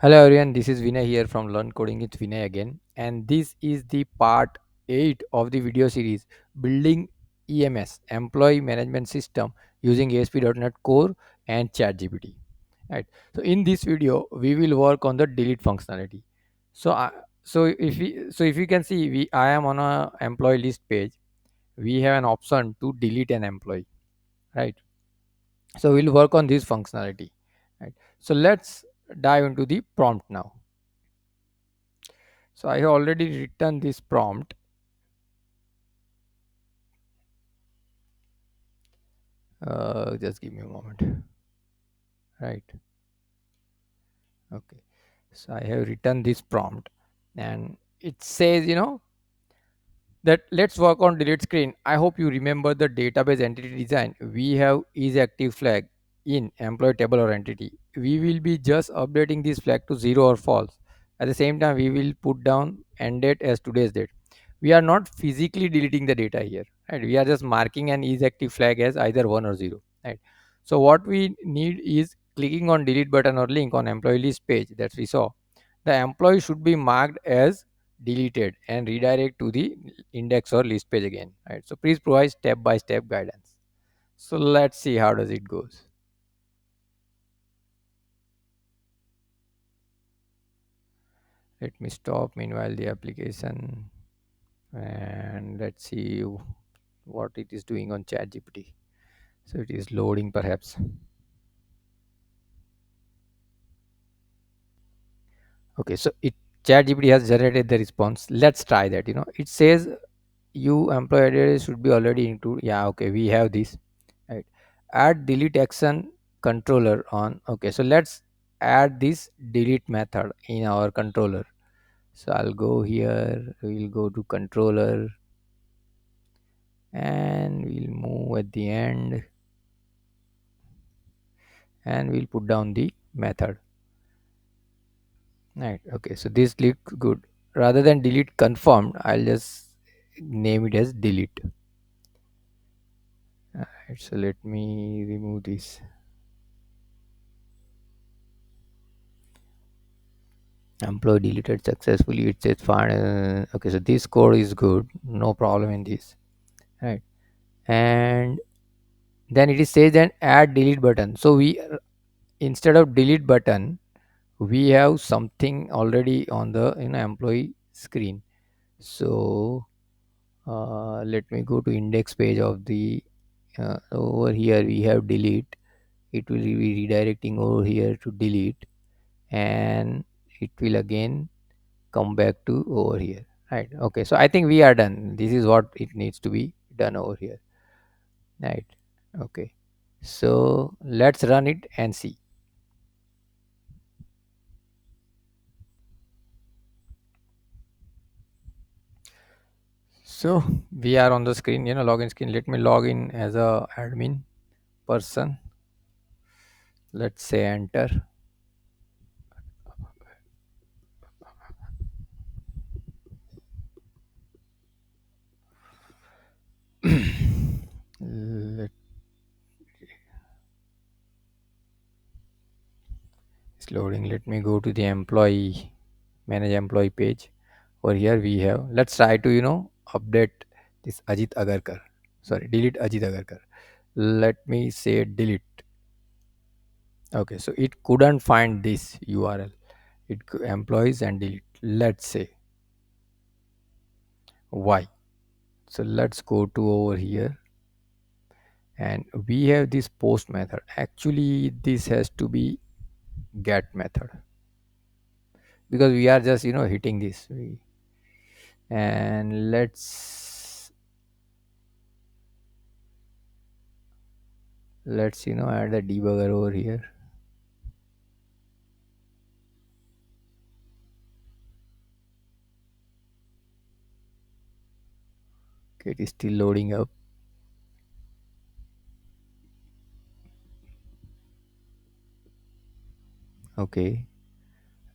Hello everyone, this is Vinay here from Learn Coding with Vinay again, and this is the part 8 of the video series Building EMS Employee Management System using ASP.NET Core and ChatGPT. Right. So in this video, we will work on the delete functionality. So if you can see, we I am on a employee list page. We have an option to delete an employee. Right. So we'll work on this functionality. Right. So let's dive into the prompt now. So I have already written this prompt. Just give me a moment. Right. Okay. So I have written this prompt, and it says, that let's work on delete screen. I hope you remember the database entity design. We have is active flag in employee table or entity. We will be just updating this flag to 0 or false. At the same time, we will put down end date as today's date. We are not physically deleting the data here, right? We are just marking an is active flag as either 1 or 0, right? So what we need is clicking on delete button or link on employee list page that we saw. The employee should be marked as deleted and redirect to the index or list page again, right? So please provide step by step guidance. So let's see how does it goes. Let me stop meanwhile the application, and let's see what it is doing on ChatGPT. So it is loading perhaps. Okay, so it ChatGPT has generated the response. Let's try that. It says you employee address should be already included. Yeah, okay, we have this. Right. Add delete action controller on. Okay, so let's add this delete method in our controller. So I'll go here. We'll go to controller and we'll move at the end and we'll put down the method. Right. Okay. So this looks good. Rather than delete confirmed, I'll just name it as delete. Alright, so let me remove this. Employee deleted successfully. It says fine. Okay, so this code is good. No problem in this. Right. And then it is says then add delete button. So we instead of delete button, we have something already on the employee screen. So let me go to index page of the over here we have delete. It will be redirecting over here to delete, and it will again come back to over here, right? Okay, so I think we are done. This is what it needs to be done over here, right? Okay, so let's run it and see. So we are on the screen, login screen. Let me log in as a admin person. Let's say enter. Let, it's loading. Let me go to the employee manage employee page. Over here we have, let's try to update this Ajit Agarkar. Sorry, delete Ajit Agarkar. Let me say delete. Okay, so it couldn't find this URL. Employees and delete. Let's say why. So let's go to over here, and we have this post method. Actually, this has to be get method because we are just hitting this. And let's add the debugger over here. Okay, it is still loading up. Okay,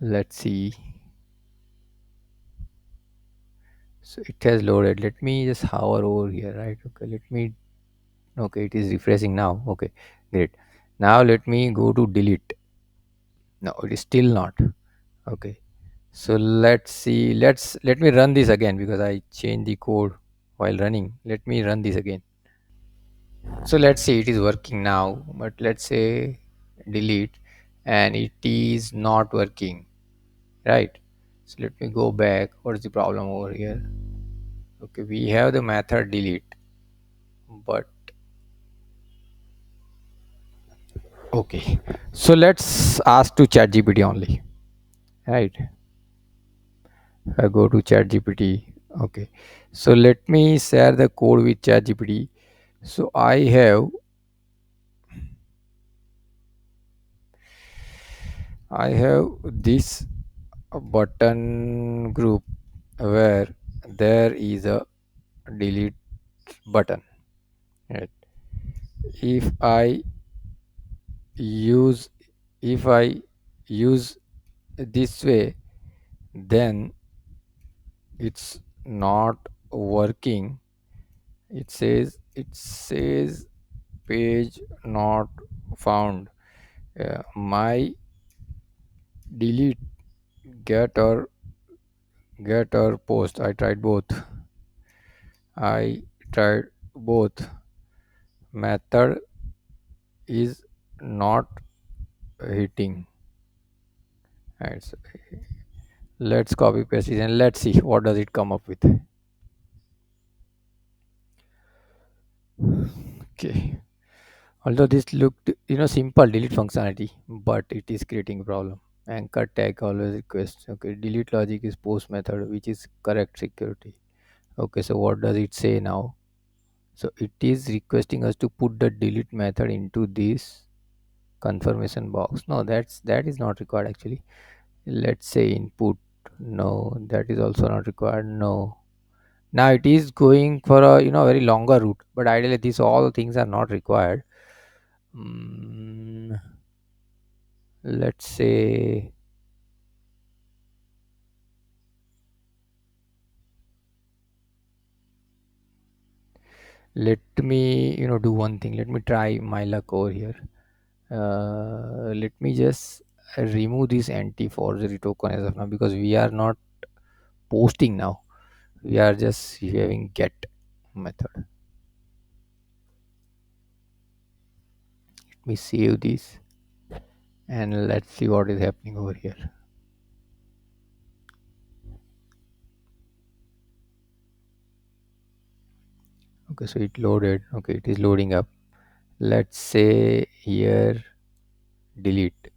let's see. So it has loaded. Let me just hover over here, right? Okay, let me. Okay, it is refreshing now. Okay, great. Now let me go to delete. No, it is still not. Okay, so let's see, let me run this again because I changed the code while running. Let me run this again. So let's say it is working now, but let's say delete, and it is not working, right? So let me go back. What is the problem over here? Okay, we have the method delete, but okay, so let's ask to ChatGPT only, right? I go to ChatGPT. Okay, so let me share the code with ChatGPT. So I have this button group where there is a delete button, right? if i use if I use this way, then it's not working. It says page not found. My delete, get or post, I tried both. Method is not hitting. Right, so let's copy paste it and let's see what does it come up with. Okay, although this looked simple delete functionality, but it is creating a problem. Anchor tag always request. Okay, delete logic is post method, which is correct security. Okay, so what does it say now? So it is requesting us to put the delete method into this confirmation box. No, that is not required actually. Let's say input. No, that is also not required. No. Now it is going for a very longer route, but ideally these all things are not required. Mm, let's say, let me do one thing. Let me try my luck over here. Let me just remove this anti forgery token as of now, because we are not posting now. We are just having get method. Let me save this and let's see what is happening over here. Okay, so it loaded. Okay, it is loading up. Let's say here delete.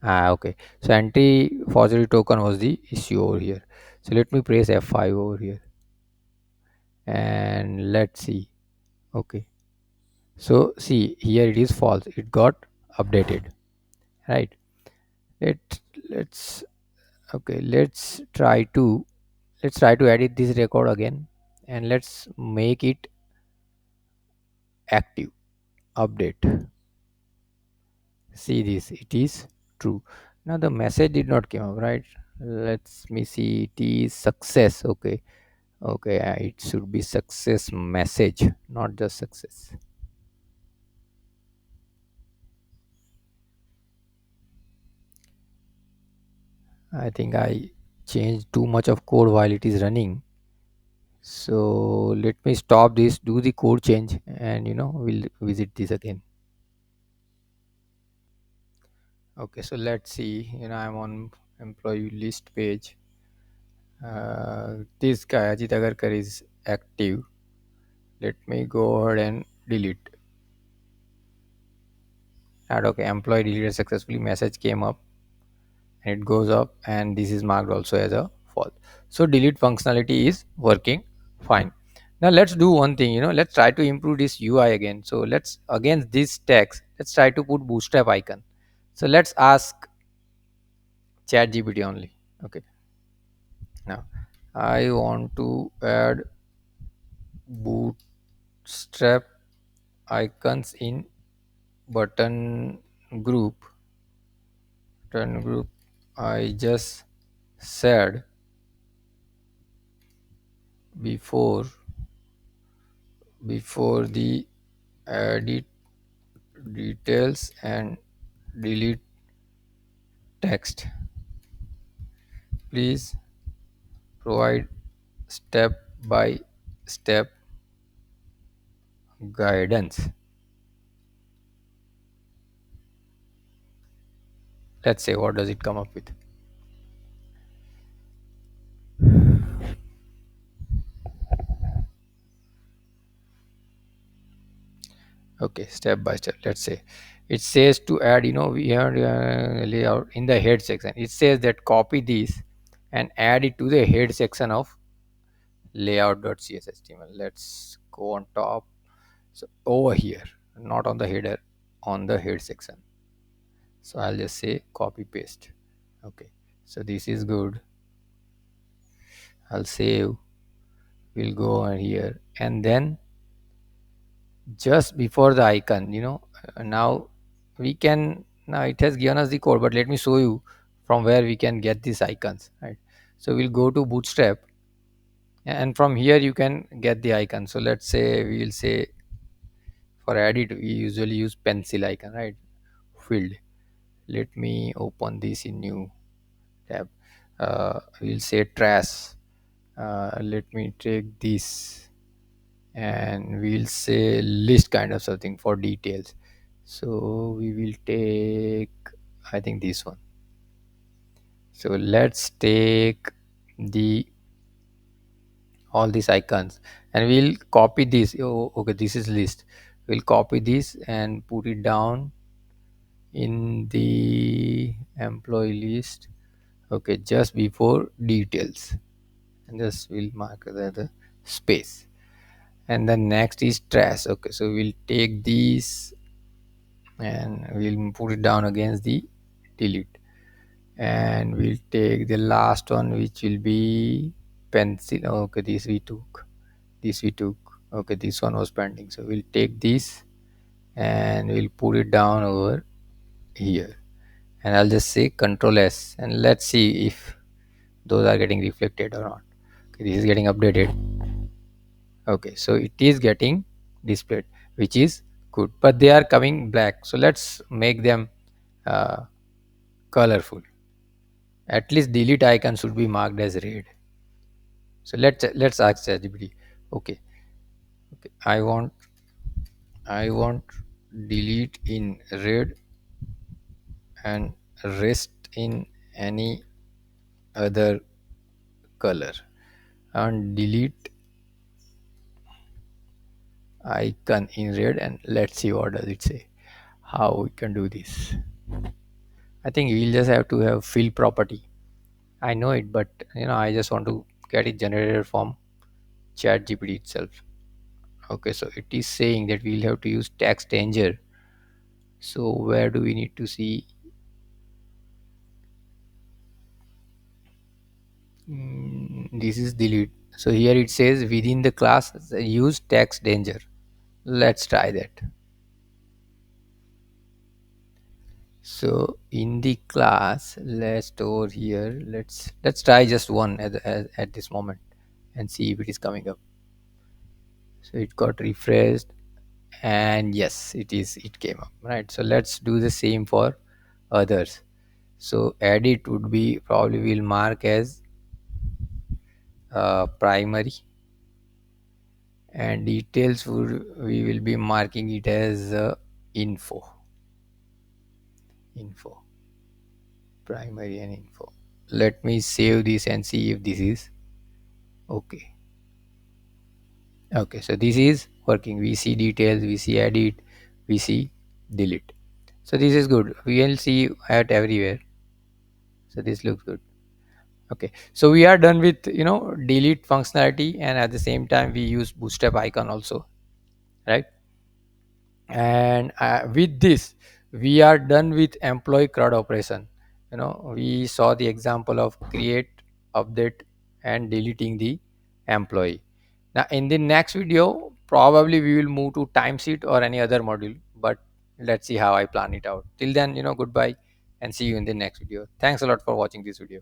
Okay, so anti forgery token was the issue over here. So let me press F5 over here and let's see. Okay, so see here it is false, it got updated, right? Let's okay, let's try to edit this record again, and let's make it active. Update. See this, it is true. Now the message did not come up, right? Let's me see, it is success. Okay, okay, it should be success message, not just success. I think I changed too much of code while it is running. So let me stop this, do the code change, and we'll visit this again. Okay, so let's see. I'm on employee list page. This guy Ajit Agarkar is active. Let me go ahead and delete. And okay, employee deleted successfully. Message came up and it goes up, and this is marked also as a false. So delete functionality is working fine. Now let's do one thing. Let's try to improve this UI again. So let's, against this text, let's try to put bootstrap icon. So let's ask ChatGPT only. Okay. Now I want to add bootstrap icons in button group. I just said before the edit details and delete text. please provide step by step guidance. Let's say what does it come up with. Okay, step by step. Let's say it says to add, we have layout in the head section. It says that copy this and add it to the head section of layout.cshtml. Let's go on top. So over here, not on the header, on the head section. So I'll just say copy paste. Okay, so this is good. I'll save. We'll go on here, and then just before the icon, now we can, now it has given us the code, but let me show you from where we can get these icons, right? So we'll go to bootstrap, and from here you can get the icon. So let's say we will say for edit we usually use pencil icon, right? Field. Let me open this in new tab. We'll say trash. Let me take this, and we'll say list kind of something for details. So we will take, I think, this one. So let's take the all these icons, and we'll copy this. Oh, okay, this is list. We'll copy this and put it down in the employee list. Okay, just before details, and just we'll mark the space. And then next is trash. Okay, so we'll take these and we'll put it down against the delete, and we'll take the last one, which will be pencil. Okay, this we took. Okay, this one was pending, so we'll take this and we'll put it down over here, and I'll just say control S, and let's see if those are getting reflected or not. Okay, this is getting updated. Okay, so it is getting displayed, which is good, but they are coming black, so let's make them uh, colorful. At least delete icon should be marked as red. So let's ask ChatGPT. Okay, okay, I want delete in red and rest in any other color, and delete icon in red, and let's see what does it say, how we can do this. I think we'll just have to have fill property. I know it, but I just want to get it generated from chat gpt itself. Okay, so it is saying that we'll have to use text danger. So where do we need to see? This is delete. So here it says within the class use text danger. Let's try that. So in the class, let's over here, let's try just one at this moment and see if it is coming up. So it got refreshed, and yes, it came up, right? So let's do the same for others. So edit would be, probably will mark as primary, and details we will be marking it as info, primary and info. Let me save this and see if this is okay. Okay, so this is working. We see details, we see edit, we see delete. So this is good. We will see at everywhere. So this looks good. Okay, so we are done with delete functionality, and at the same time we use bootstrap icon also, right? And with this we are done with employee CRUD operation. We saw the example of create, update, and deleting the employee. Now in the next video probably we will move to timesheet or any other module, but let's see how I plan it out. Till then, goodbye and see you in the next video. Thanks a lot for watching this video.